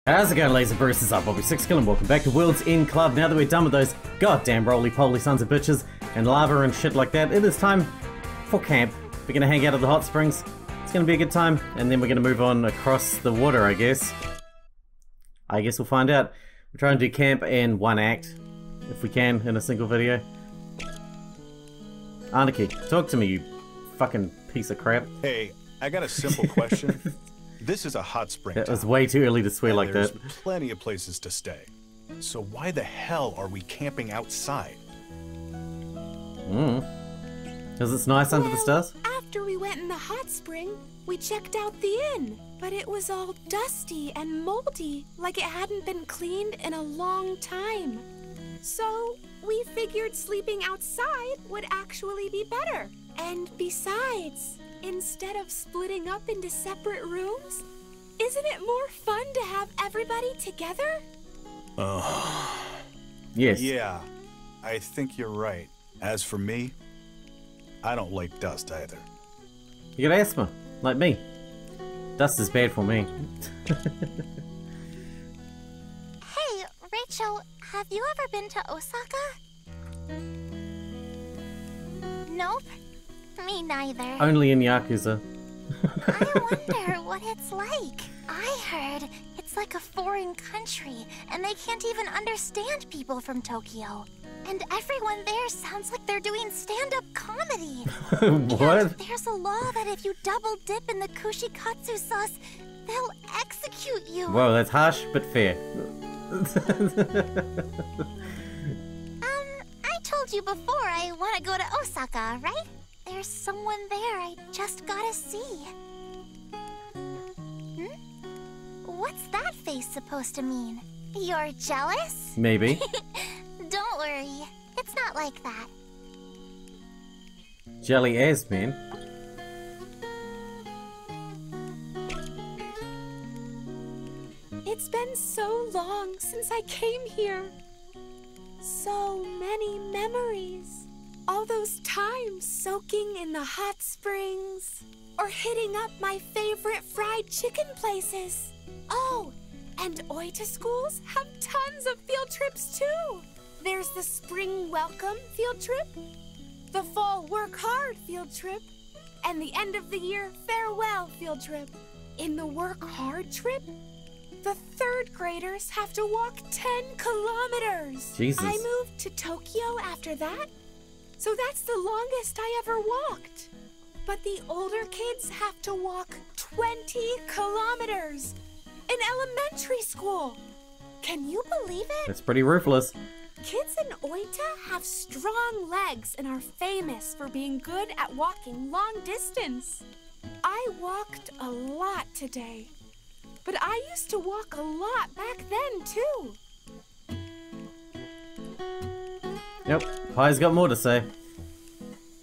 How's it going, ladies and bruises? I'm Bobby Sixkilla and welcome back to World's End Club. Now that we're done with those goddamn roly-poly sons of bitches and lava and shit like that, it is time for camp. We're gonna hang out at the hot springs. It's gonna be a good time, and then we're gonna move on across the water, I guess. We'll find out. We're trying to do camp in one act, if we can, in a single video. Anarchy, talk to me, you fucking piece of crap. Hey, I got a simple question. This is a hot spring That town, was way too early to swear like there's that. plenty of places to stay. So why the hell are we camping outside? Because it's nice under the stars? After we went in the hot spring, we checked out the inn. But it was all dusty and moldy, like it hadn't been cleaned in a long time. So we figured sleeping outside would actually be better. And besides, instead of splitting up into separate rooms, isn't it more fun to have everybody together? Yes. Yeah, I think you're right. As for me, I don't like dust either. You got asthma, like me. Dust is bad for me. Hey, Rachel, have you ever been to Osaka? Nope, me neither. Only in Yakuza. I wonder what it's like. I heard it's like a foreign country, and they can't even understand people from Tokyo. And everyone there sounds like they're doing stand-up comedy. What? And there's a law that if you double dip in the kushikatsu sauce, they'll execute you. Whoa, that's harsh, but fair. I told you before I want to go to Osaka, right? There's someone there I just gotta see. What's that face supposed to mean? You're jealous? Maybe. Don't worry, it's not like that. Jelly ass, man. It's been so long since I came here. So many memories. All those times soaking in the hot springs or hitting up my favorite fried chicken places. Oh, and Oita schools have tons of field trips too. There's the spring welcome field trip, the fall work hard field trip, and the end of the year farewell field trip. In the work hard trip, the third graders have to walk 10 kilometers. Jesus. I moved to Tokyo after that, so that's the longest I ever walked. But the older kids have to walk 20 kilometers in elementary school. Can you believe it? That's pretty ruthless. Kids in Oita have strong legs and are famous for being good at walking long distance. I walked a lot today, but I used to walk a lot back then too. Yep, Pai's got more to say.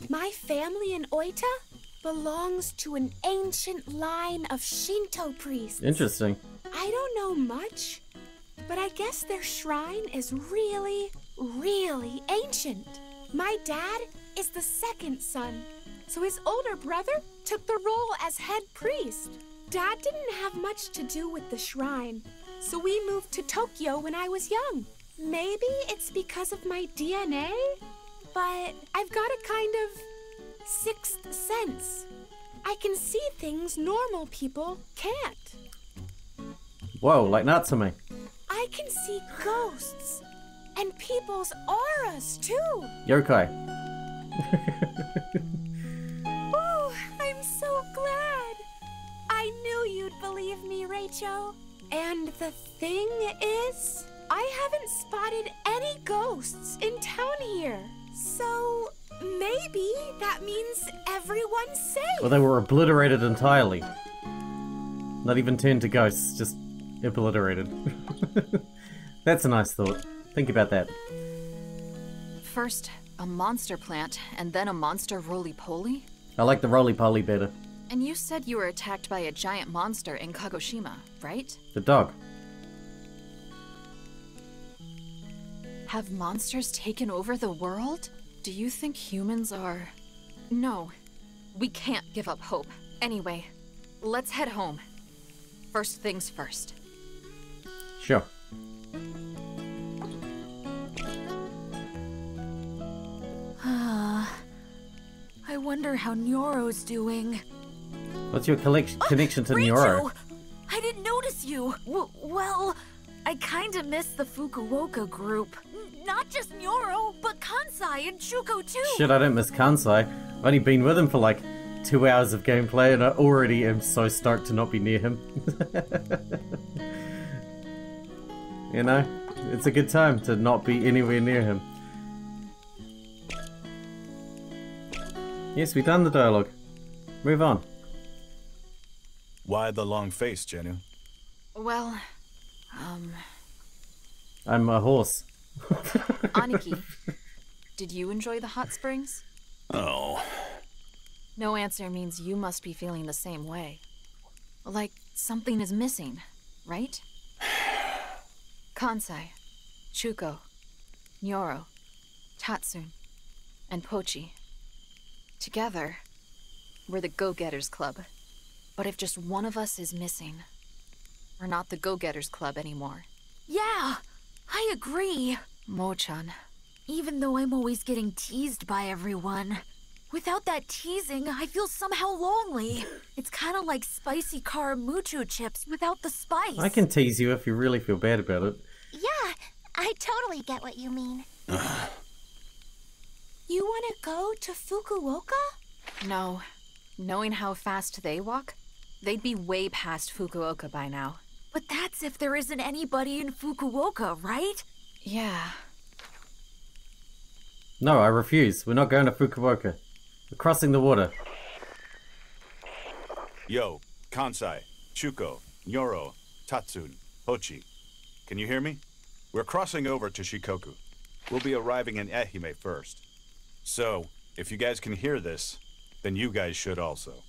My family in Oita belongs to an ancient line of Shinto priests. Interesting. I don't know much, but I guess their shrine is really, really ancient. My dad is the second son, so his older brother took the role as head priest. Dad didn't have much to do with the shrine, so we moved to Tokyo when I was young. Maybe it's because of my DNA, but I've got a kind of sixth sense. I can see things normal people can't. Whoa, like Natsume. I can see ghosts and people's auras too. Yokai. Ooh, I'm so glad. I knew you'd believe me, Rachel. And the thing is, I haven't spotted any ghosts in town here. So maybe that means everyone's safe. Well, they were obliterated entirely. Not even turned to ghosts, just obliterated. That's a nice thought. Think about that. First, a monster plant, and then a monster roly-poly? I like the roly-poly better. And you said you were attacked by a giant monster in Kagoshima, right? The dog. Have monsters taken over the world? Do you think humans are... No, we can't give up hope. Anyway, let's head home. First things first. Sure. I wonder how Nyoro's doing. What's your connection to Rachel! Nyoro? I didn't notice you. Well, I kinda miss the Fukuoka group. Not just Nyoro, but Kansai and Shuko too. Shit, I don't miss Kansai. I've only been with him for like 2 hours of gameplay and I already am so stoked to not be near him. You know, it's a good time to not be anywhere near him. Yes, we've done the dialogue. Move on. Why the long face, Jennu? Well, I'm a horse. Aniki, did you enjoy the hot springs? Oh. No answer means you must be feeling the same way. Like something is missing, right? Kansai, Shuko, Nyoro, Tatsun, and Pochi. Together, we're the Go-Getters Club. But if just one of us is missing, we're not the Go-Getters Club anymore. Yeah, I agree. Mo-chan, even though I'm always getting teased by everyone, without that teasing, I feel somehow lonely. It's kind of like spicy Karamucho chips without the spice. I can tease you if you really feel bad about it. Yeah, I totally get what you mean. You want to go to Fukuoka? No. Knowing how fast they walk, they'd be way past Fukuoka by now. But that's if there isn't anybody in Fukuoka, right? Yeah. No, I refuse. We're not going to Fukuoka. We're crossing the water. Yo, Kansai, Shuko, Nyoro, Tatsun, Pochi. Can you hear me? We're crossing over to Shikoku. We'll be arriving in Ehime first. So, if you guys can hear this, then you guys should also.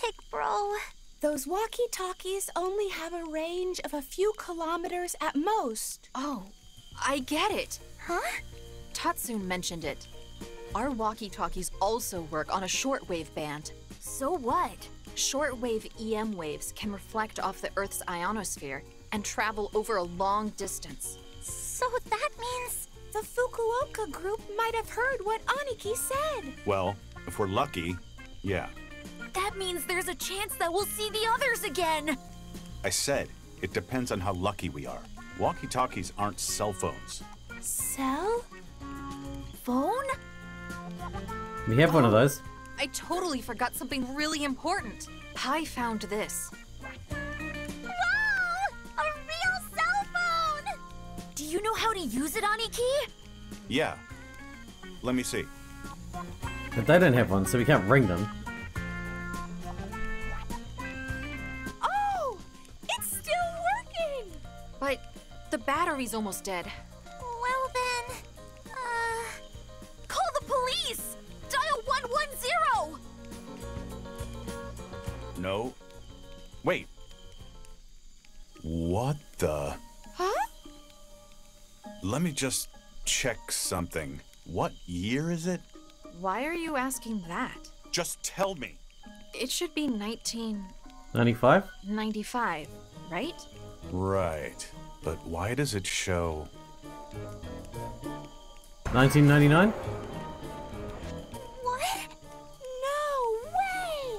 Big bro. Those walkie-talkies only have a range of a few kilometers at most. Oh, I get it. Huh? Tatsun mentioned it. Our walkie-talkies also work on a shortwave band. So what? Shortwave EM waves can reflect off the Earth's ionosphere and travel over a long distance. So that means... The Fukuoka group might have heard what Aniki said. Well, if we're lucky, yeah. That means there's a chance that we'll see the others again. I said, it depends on how lucky we are. Walkie-talkies aren't cell phones. Cell? Phone? We have one of those. I totally forgot something really important. Pi found this. Wow! A real cell phone! Do you know how to use it, Aniki? Yeah. Let me see. But they don't have one, so we can't ring them. Oh! It's still working! But the battery's almost dead. Well then... Call the police! Dial 110! No. Wait. What the... Huh? Let me just check something. What year is it? Why are you asking that? Just tell me. It should be 1995, 95? right? Right. But why does it show... 1999? What? No way!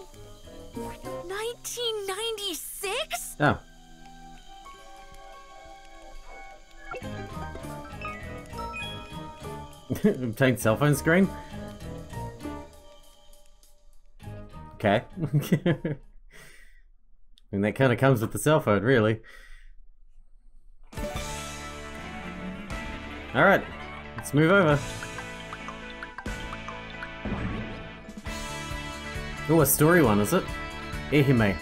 1996? Oh. Obtained cell phone screen? Okay. And that kind of comes with the cell phone, really. Alright, let's move over. Oh, a story one, is it? Ehime.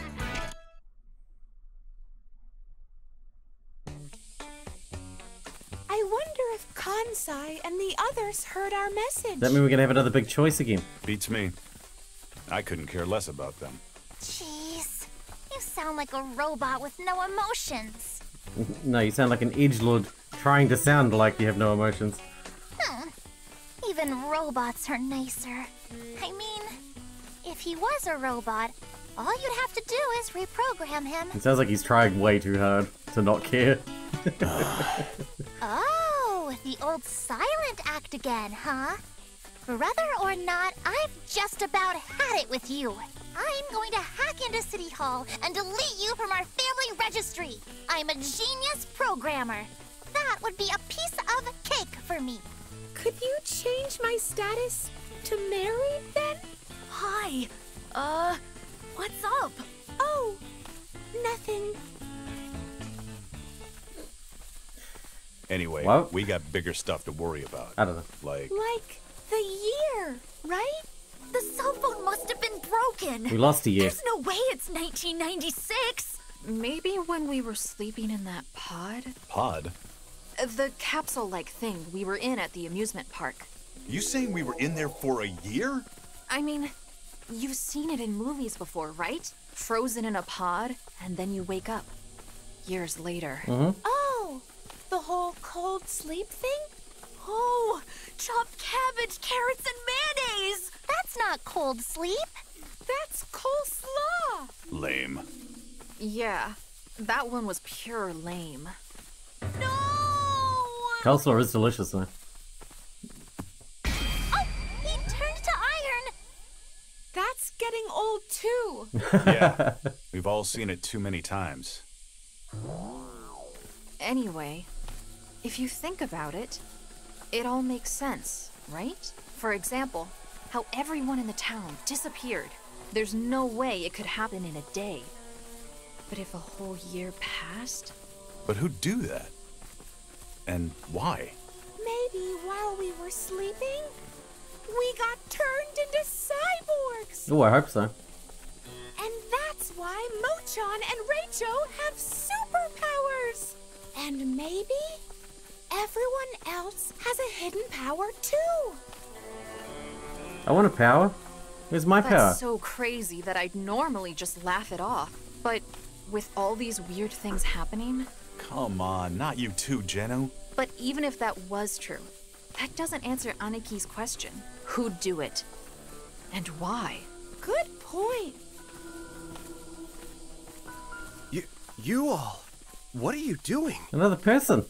I wonder if Kansai and the others heard our message. Does that mean we're gonna have another big choice again? Beats me. I couldn't care less about them. Jeez. You sound like a robot with no emotions. No, you sound like an edgelord trying to sound like you have no emotions. Even robots are nicer. I mean, if he was a robot, All you'd have to do is reprogram him. It sounds like he's trying way too hard to not care. Oh, the old silent act again, huh? Brother or not, I've just about had it with you. I'm going to hack into City Hall and delete you from our family registry. I'm a genius programmer. That would be a piece of cake for me. Could you change my status to married then? Hi. What's up? Oh, nothing. Anyway, What? we got bigger stuff to worry about. I don't know. Like, Like the year, right? The cell phone must have been broken. We lost a year. There's no way it's 1996. Maybe when we were sleeping in that pod? pod? The capsule-like thing we were in at the amusement park. You saying we were in there for a year? I mean, you've seen it in movies before, right? Frozen in a pod, and then you wake up. Years later. Oh, the whole cold sleep thing? Oh, chopped cabbage, carrots, and mayonnaise! That's not cold sleep. That's coleslaw. Lame. Yeah, that one was pure lame. No! Coleslaw is delicious though. Oh, he turned to iron. That's getting old too. Yeah, we've all seen it too many times. Anyway, if you think about it, it all makes sense, right? For example, how everyone in the town disappeared. There's no way it could happen in a day. But if a whole year passed? But who'd do that? And why? Maybe while we were sleeping, we got turned into cyborgs. Oh, I hope so. And that's why Mochan and Raicho have superpowers. And maybe everyone else has a hidden power too. I want a power. Where's my power? That's so crazy that I'd normally just laugh it off. But with all these weird things happening... Come on, not you too, Geno. But even if that was true, that doesn't answer Aniki's question. Who'd do it? And why? Good point. You all, what are you doing? Another person.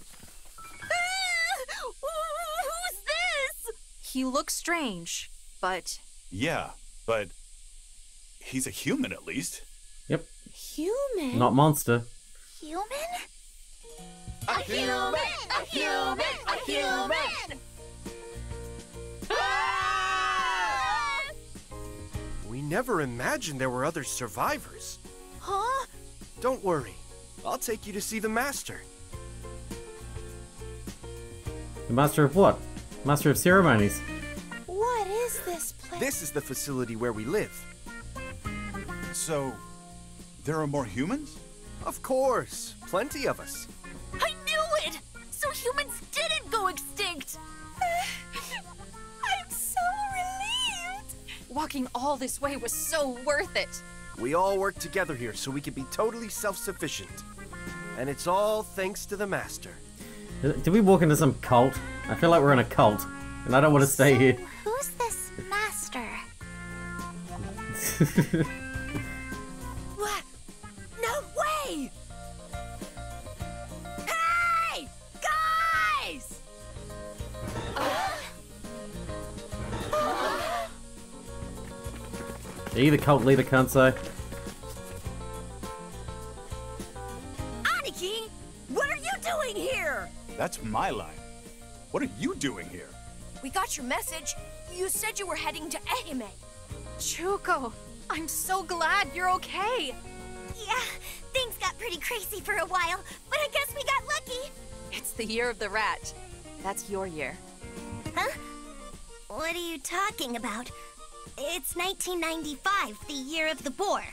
Who's this? He looks strange, but... Yeah, but he's a human at least. Yep. Human? Not monster. Human? A human! A human! A human! We never imagined there were other survivors. Huh? Don't worry, I'll take you to see the master. The master of what? Master of ceremonies. What is this place? This is the facility where we live. So, there are more humans? Of course, plenty of us. I knew it! So humans didn't go extinct! I'm so relieved. Walking all this way was so worth it! We all work together here so we can be totally self-sufficient. And it's all thanks to the master. Did we walk into some cult? I feel like we're in a cult, and I don't want to stay here. Who's this master? What? No way! Hey! Guys! Are you the cult leader, Kansai? Aniki, what are you doing here? That's my line. What are you doing here? We got your message. You said you were heading to Ehime. Chuko, I'm so glad you're okay! Yeah, things got pretty crazy for a while, but I guess we got lucky. It's the year of the rat. That's your year. Huh? What are you talking about? It's 1995, the year of the boar.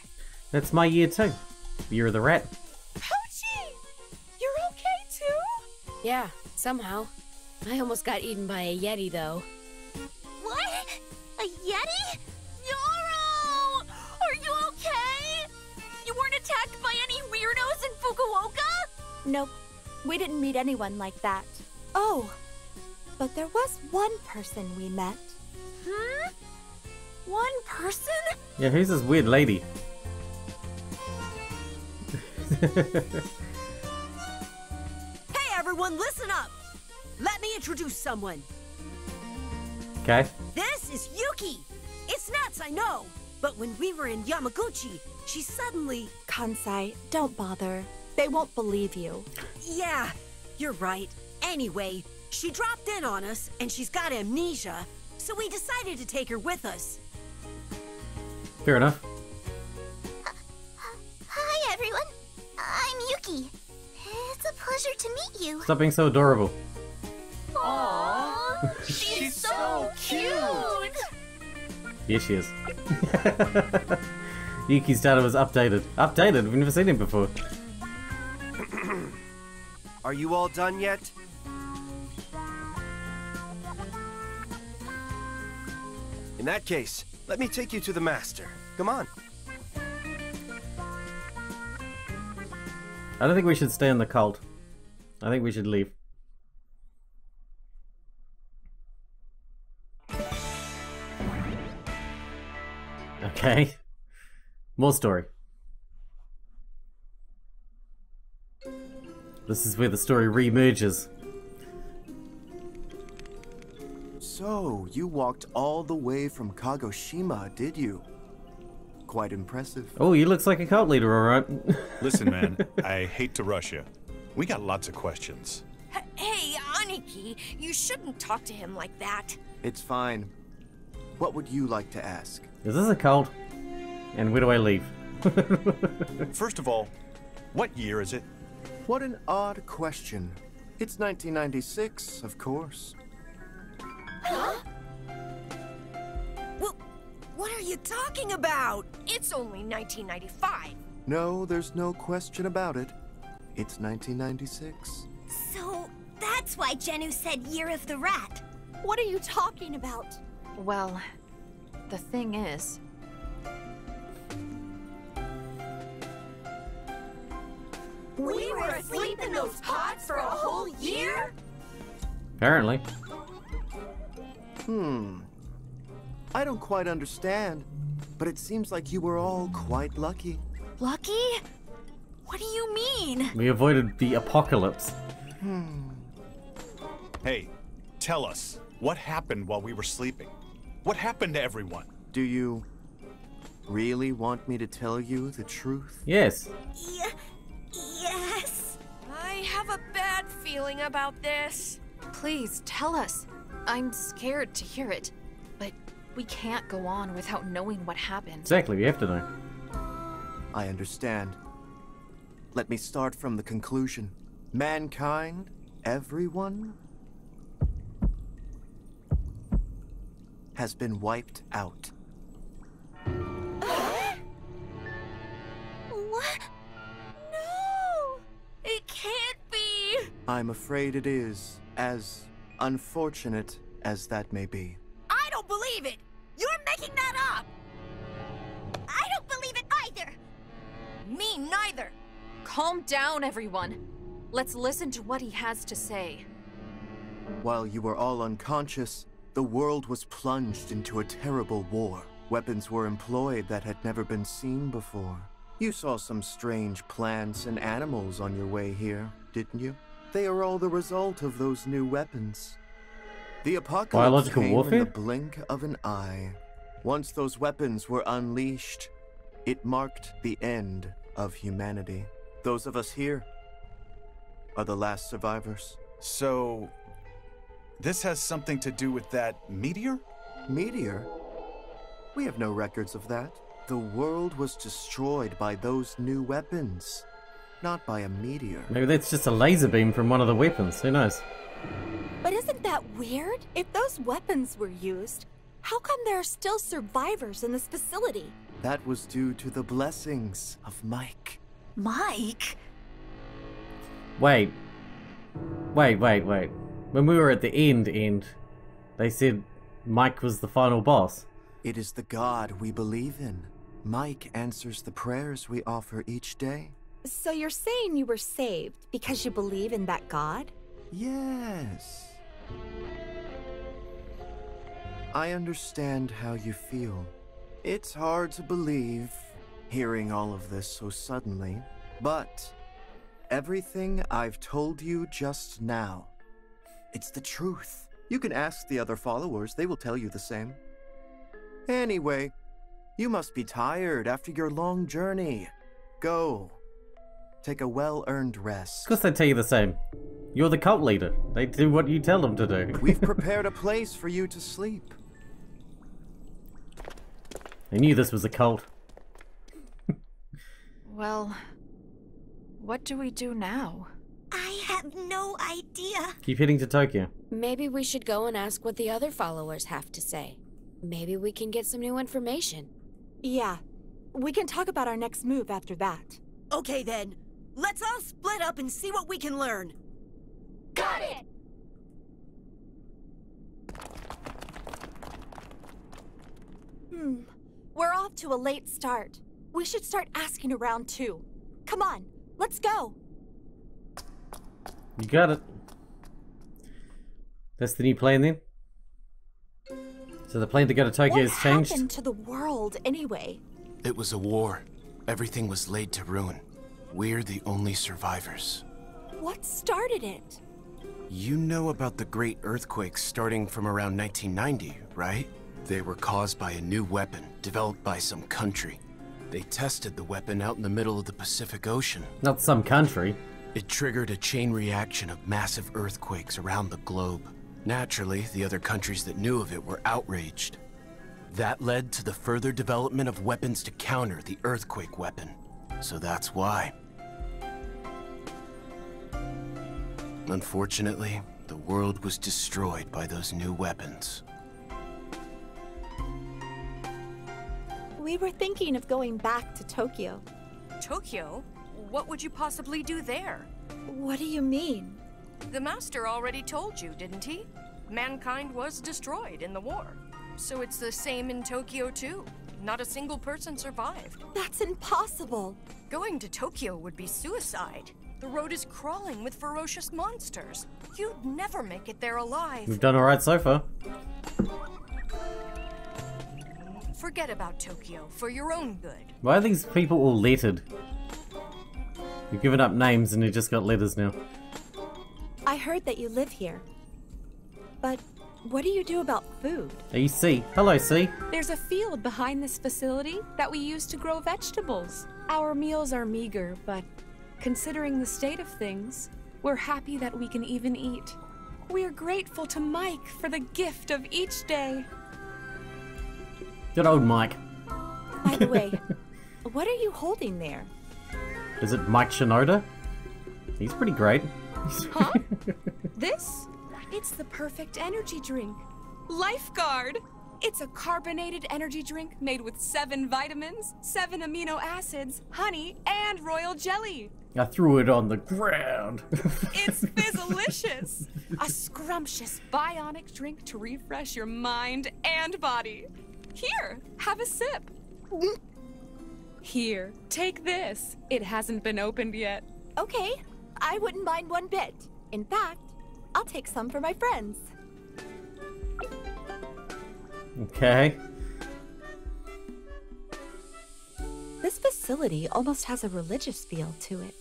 That's my year too. Year of the rat. Pochi! You're okay too? Yeah, somehow. I almost got eaten by a yeti, though. What? A yeti? Yoro! Are you okay? You weren't attacked by any weirdos in Fukuoka? Nope. We didn't meet anyone like that. Oh, but there was one person we met. Hmm? One person? Yeah, who's this weird lady? Hey everyone, listen up! Let me introduce someone. Okay. This is Yuki! It's nuts, I know! But when we were in Yamaguchi, she suddenly... Kansai, don't bother. They won't believe you. Yeah, you're right. Anyway, she dropped in on us, and she's got amnesia, so we decided to take her with us. Fair enough. Hi, everyone. I'm Yuki. It's a pleasure to meet you. Stop being so adorable. Aww, she's so cute. Here she is. Yuki's data was updated. Updated? We've never seen him before. Are you all done yet? In that case, let me take you to the master. Come on. I don't think we should stay in the cult. I think we should leave. Okay. More story. This is where the story re-emerges. So, you walked all the way from Kagoshima, did you? Quite impressive. Oh, he looks like a cult leader, alright. Listen, man, I hate to rush you. We got lots of questions. Hey, Aniki, you shouldn't talk to him like that. It's fine. What would you like to ask? Is this a cult? And where do I leave? First of all, what year is it? What an odd question. It's 1996, of course. Huh? Well, what are you talking about? It's only 1995. No, there's no question about it. It's 1996. So, that's why Jennu said Year of the Rat. What are you talking about? Well, the thing is... We were asleep in those pots for a whole year? Apparently. I don't quite understand, but it seems like you were all quite lucky. Lucky? What do you mean? We avoided the apocalypse. Hey, tell us, what happened while we were sleeping? What happened to everyone? Do you really want me to tell you the truth? Yes. Yes. I have a bad feeling about this. Please, tell us. I'm scared to hear it, but we can't go on without knowing what happened. Exactly, we have to know. I understand. Let me start from the conclusion. Mankind, everyone, has been wiped out. What? No! It can't be! I'm afraid it is, as unfortunate as that may be. I don't believe it! You're making that up! I don't believe it either! Me neither. Calm down, everyone. Let's listen to what he has to say. While you were all unconscious, the world was plunged into a terrible war. Weapons were employed that had never been seen before. You saw some strange plants and animals on your way here, didn't you? They are all the result of those new weapons. The apocalypse Biological came warfare? in the blink of an eye. Once those weapons were unleashed, it marked the end of humanity. Those of us here are the last survivors. So, this has something to do with that meteor? Meteor? We have no records of that. The world was destroyed by those new weapons, not by a meteor. Maybe that's just a laser beam from one of the weapons, who knows? But isn't that weird? If those weapons were used, how come there are still survivors in this facility? That was due to the blessings of Mike. Mike? Wait. When we were at the end, they said Mike was the final boss. It is the God we believe in. Mike answers the prayers we offer each day. So you're saying you were saved because you believe in that God? Yes. I understand how you feel. It's hard to believe, hearing all of this so suddenly. But everything I've told you just now, it's the truth. You can ask the other followers, they will tell you the same. Anyway, you must be tired after your long journey. Go. Take a well-earned rest. Of course they tell you the same. You're the cult leader. They do what you tell them to do. We've prepared a place for you to sleep. I knew this was a cult. Well, what do we do now? I have no idea. Keep heading to Tokyo. Maybe we should go and ask what the other followers have to say. Maybe we can get some new information. Yeah, we can talk about our next move after that. Okay then, let's all split up and see what we can learn. Got it! We're off to a late start. We should start asking around too. Come on, let's go. You got it. That's the new plan then? So the plan to go to Tokyo has changed? What happened to the world anyway? It was a war. Everything was laid to ruin. We're the only survivors. What started it? You know about the great earthquakes starting from around 1990, right? They were caused by a new weapon developed by some country. They tested the weapon out in the middle of the Pacific Ocean. Not some country. It triggered a chain reaction of massive earthquakes around the globe. Naturally, the other countries that knew of it were outraged. That led to the further development of weapons to counter the earthquake weapon. So that's why. Unfortunately, the world was destroyed by those new weapons. We were thinking of going back to Tokyo. Tokyo? What would you possibly do there? What do you mean? The Master already told you, didn't he? Mankind was destroyed in the war. So it's the same in Tokyo too. Not a single person survived. That's impossible. Going to Tokyo would be suicide. The road is crawling with ferocious monsters. You'd never make it there alive. We've done alright so far. Forget about Tokyo for your own good. Why are these people all lettered? You've given up names and you just got letters now. I heard that you live here. But what do you do about food? Hey, C. Hello, C. There's a field behind this facility that we use to grow vegetables. Our meals are meager, but considering the state of things, we're happy that we can even eat. We're grateful to Mike for the gift of each day. Good old Mike. By the way, what are you holding there? Is it Mike Shinoda? He's pretty great. Huh? This? It's the perfect energy drink. Lifeguard! It's a carbonated energy drink made with 7 vitamins, 7 amino acids, honey, and royal jelly. I threw it on the ground. It's fizzalicious! A scrumptious bionic drink to refresh your mind and body. Here, have a sip. Here, take this. It hasn't been opened yet. Okay, I wouldn't mind one bit. In fact, I'll take some for my friends. Okay. This facility almost has a religious feel to it.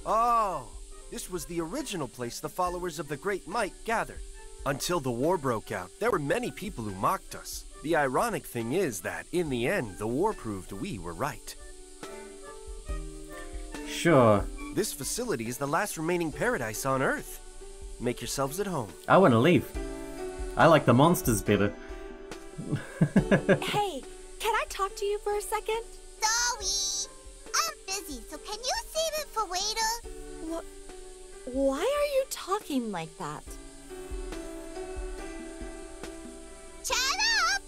Oh, this was the original place the followers of the Great Mike gathered. Until the war broke out, there were many people who mocked us. The ironic thing is that, in the end, the war proved we were right. Sure. This facility is the last remaining paradise on Earth. Make yourselves at home. I want to leave. I like the monsters better. Hey, can I talk to you for a second? Sorry, I'm busy, so can you save it for later? Why are you talking like that? Shut up!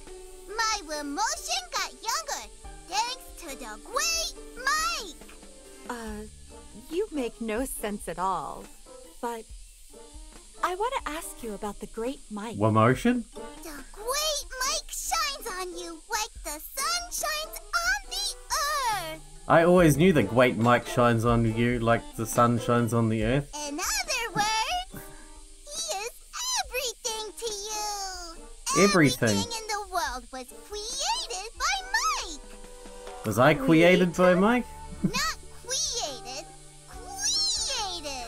My emotion got younger, thanks to the Great Mike! You make no sense at all. But I want to ask you about the Great Mike. What motion? The Great Mike shines on you like the sun shines on the earth! I always knew the Great Mike shines on you like the sun shines on the earth. In other words, he is everything to you! Everything in the world was created by Mike! Was I created by Mike? Not created!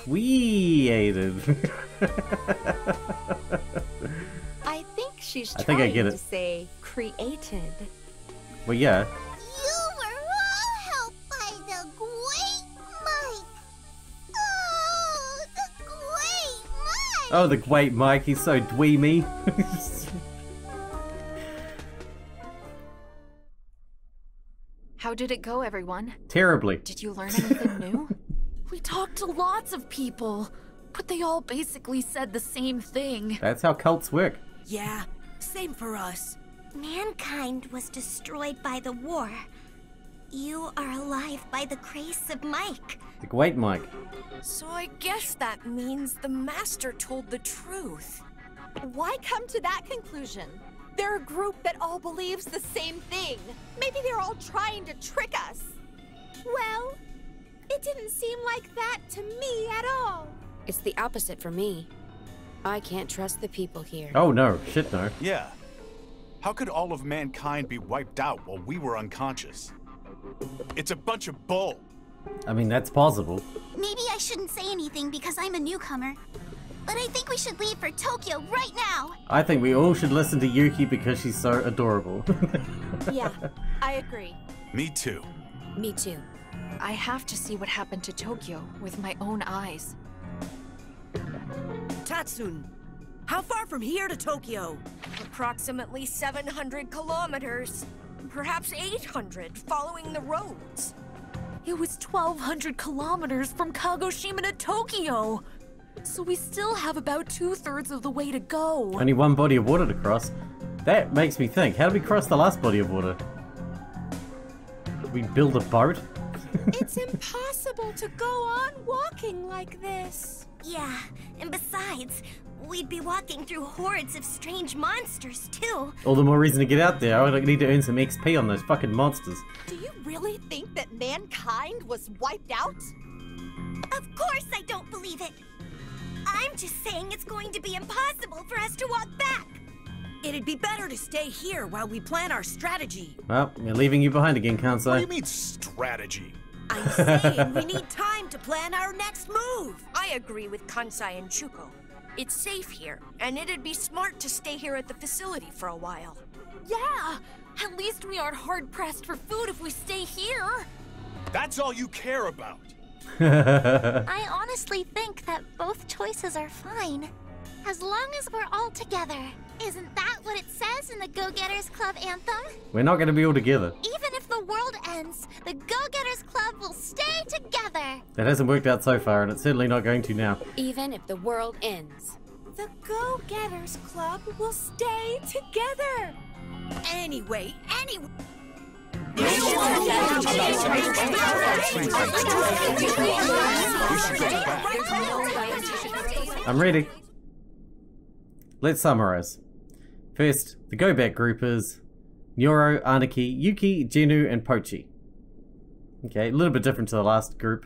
Created. I think she's I trying think I get it. to say created. Well, yeah. You were all helped by the Great Mike. Oh, the Great Mike. Oh, the great Mike. He's so dweemy. How did it go, everyone? Terribly. Did you learn anything new? We talked to lots of people, but they all basically said the same thing. That's how cults work. Yeah, same for us. Mankind was destroyed by the war. You are alive by the grace of Mike. The great Mike. So I guess that means the Master told the truth. Why come to that conclusion? They're a group that all believes the same thing. Maybe they're all trying to trick us. Well, it didn't seem like that to me at all. It's the opposite for me. I can't trust the people here. Oh no, shit no. Yeah. How could all of mankind be wiped out while we were unconscious? It's a bunch of bull. I mean, that's possible. Maybe I shouldn't say anything because I'm a newcomer. But I think we should leave for Tokyo right now. I think we all should listen to Yuki because she's so adorable. Yeah, I agree. Me too. Me too. I have to see what happened to Tokyo with my own eyes. Tatsun, how far from here to Tokyo? Approximately 700 kilometers. Perhaps 800, following the roads. It was 1,200 kilometers from Kagoshima to Tokyo. So we still have about 2/3 of the way to go. Only one body of water to cross. That makes me think, how did we cross the last body of water? Did we build a boat? It's impossible to go on walking like this. Yeah, and besides, we'd be walking through hordes of strange monsters, too. All the more reason to get out there. I would need to earn some XP on those fucking monsters. Do you really think that mankind was wiped out? Of course I don't believe it. I'm just saying it's going to be impossible for us to walk back. It'd be better to stay here while we plan our strategy. Well, we're leaving you behind again, can't What do say? you mean, strategy? I'm saying we need time to plan our next move. I agree with Kansai and Chuko. It's safe here, and it'd be smart to stay here at the facility for a while. Yeah, at least we aren't hard-pressed for food if we stay here. That's all you care about. I honestly think that both choices are fine. As long as we're all together. Isn't that what it says in the Go-Getters Club anthem? We're not going to be all together. Even if the world ends, the Go-Getters Club will stay together. That hasn't worked out so far, and it's certainly not going to now. Even if the world ends. The Go-Getters Club will stay together. Anyway. I'm ready. Let's summarize. First, the Go Back group is Nyoro, Aniki, Yuki, Genu, and Pochi. Okay, a little bit different to the last group.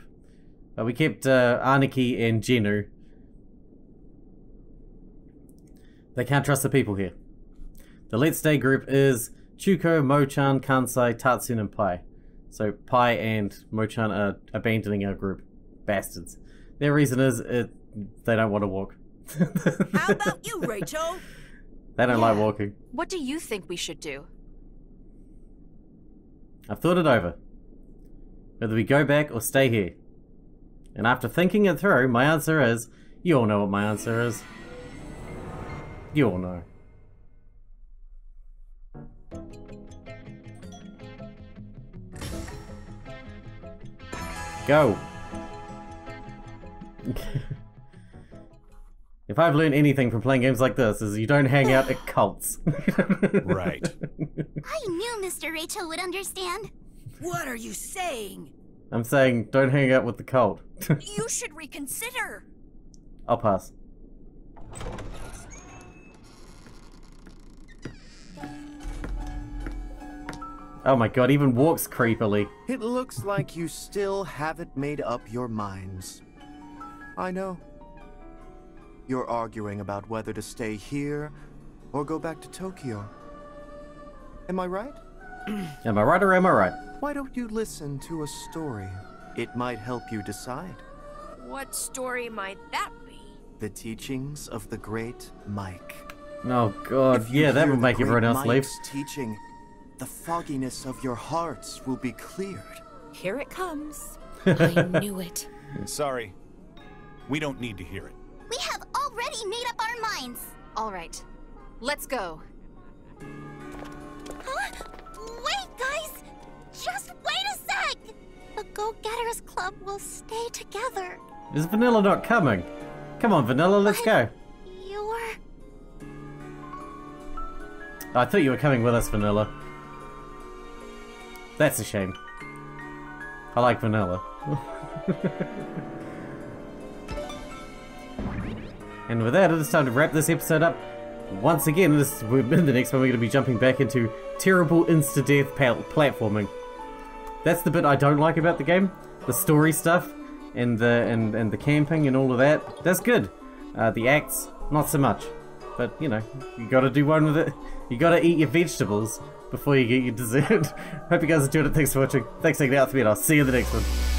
We kept Aniki and Genu. They can't trust the people here. The Let's Stay group is Chuko, Mo-chan, Kansai, Tatsun, and Pai. So Pai and Mo-chan are abandoning our group. Bastards. Their reason is they don't want to walk. How about you, Rachel? They don't like walking. What do you think we should do? I've thought it over. Whether we go back or stay here. And after thinking it through, my answer is... You all know what my answer is. You all know. Go. If I've learned anything from playing games like this, is you don't hang out at cults. Right. I knew Mr. Rachel would understand. What are you saying? I'm saying don't hang out with the cult. You should reconsider. I'll pass. Oh my god, even walks creepily. It looks like you still haven't made up your minds. I know. You're arguing about whether to stay here or go back to Tokyo. Am I right? Am I right or am I right? Why don't you listen to a story? It might help you decide. What story might that be? The teachings of the great Mike. Oh god, yeah, that will make everyone else leave. Teaching, the fogginess of your hearts will be cleared. Here it comes. I knew it. Sorry. We don't need to hear it. We have already made up our minds. All right, let's go. Huh? Wait, guys! Just wait a sec! The Go-Getters Club will stay together. Is Vanilla not coming? Come on, Vanilla, let's go. You're... I thought you were coming with us, Vanilla. That's a shame. I like Vanilla. And with that, it is time to wrap this episode up. Once again, in the next one, we're going to be jumping back into terrible insta-death platforming. That's the bit I don't like about the game. The story stuff and the camping and all of that. That's good. The acts, not so much. But you know, you got to do one with it. You got to eat your vegetables before you get your dessert. Hope you guys enjoyed it. Thanks for watching. Thanks for hanging out with me, and I'll see you in the next one.